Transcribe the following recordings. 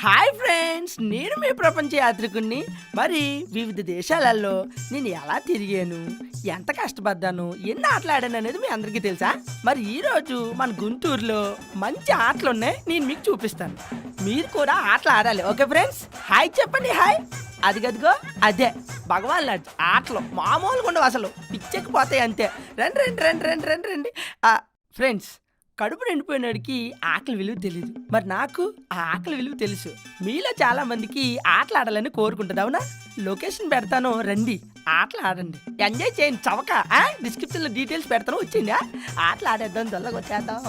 Hi friends, నేను మీ ప్రపంచ యాత్రికుణ్ణి. మరి వివిధ దేశాలలో నేను ఎలా తిరిగాను, ఎంత కష్టపడ్డాను, ఎన్ని ఆటలు ఆడాను అనేది మీ అందరికీ తెలుసా? మరి ఈరోజు మన గుంటూరులో మంచి ఆటలు ఉన్నాయి, నేను మీకు చూపిస్తాను. మీరు కూడా ఆటలు ఆడాలి, ఓకే ఫ్రెండ్స్? హాయ్ చెప్పండి, హాయ్. అదిగదిగో అదే భగవాన్ లాంటి ఆటలు మామూలుగా ఉండవు, అసలు పిచ్చెక్కిపోతాయి అంతే. రండి రండి రండి రండి రండి రండి ఫ్రెండ్స్, కడుపు నిండిపోయినాడికి ఆకలి విలువ తెలియదు. మరి నాకు ఆ ఆకలి విలువ తెలుసు. మీలో చాలా మందికి ఆటలు ఆడాలని కోరుకుంటుంది, అవునా? లొకేషన్ పెడతాను, రండి ఆటలు ఆడండి, ఎంజాయ్ చేయండి. చవక డిస్క్రిప్షన్లో డీటెయిల్స్ పెడతాను, వచ్చిందా? ఆటలు ఆడేద్దాం, దొల్లగా వచ్చేద్దాం.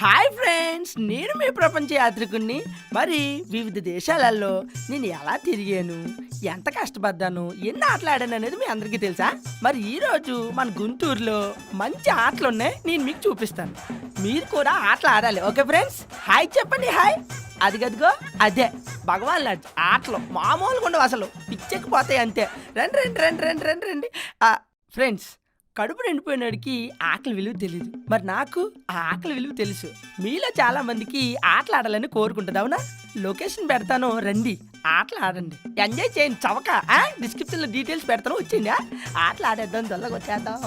హాయ్ ఫ్రెండ్స్, నేను మీ ప్రపంచ యాత్రికుణ్ణి. మరి వివిధ దేశాలలో నేను ఎలా తిరిగాను, ఎంత కష్టపడ్డాను, ఎన్ని ఆటలు ఆడాను అనేది మీ అందరికీ తెలుసా? మరి ఈరోజు మన గుంటూరులో మంచి ఆటలు ఉన్నాయి, నేను మీకు చూపిస్తాను. మీరు కూడా ఆటలు ఆడాలి, ఓకే ఫ్రెండ్స్? హాయ్ చెప్పండి, హాయ్. అదిగదిగో అదే భగవాన్ లాంటి ఆటలు మామూలుగా ఉండవు, అసలు పిచ్చెక్కిపోతాయి అంతే. రండి రండి రండి రండి రండి రండి ఫ్రెండ్స్, కడుపు నిండిపోయినాడికి ఆకలి విలువ తెలియదు. మరి నాకు ఆ ఆకలి విలువ తెలుసు. మీలో చాలా మందికి ఆటలు ఆడాలని కోరుకుంటుంది, అవునా? లొకేషన్ పెడతాను, రండి ఆటలు ఆడండి, ఎంజాయ్ చేయండి. చవక డిస్క్రిప్షన్లో డీటెయిల్స్ పెడతాను, వచ్చిందా? ఆటలు ఆడేద్దాం, దొల్లగా వచ్చేద్దాం.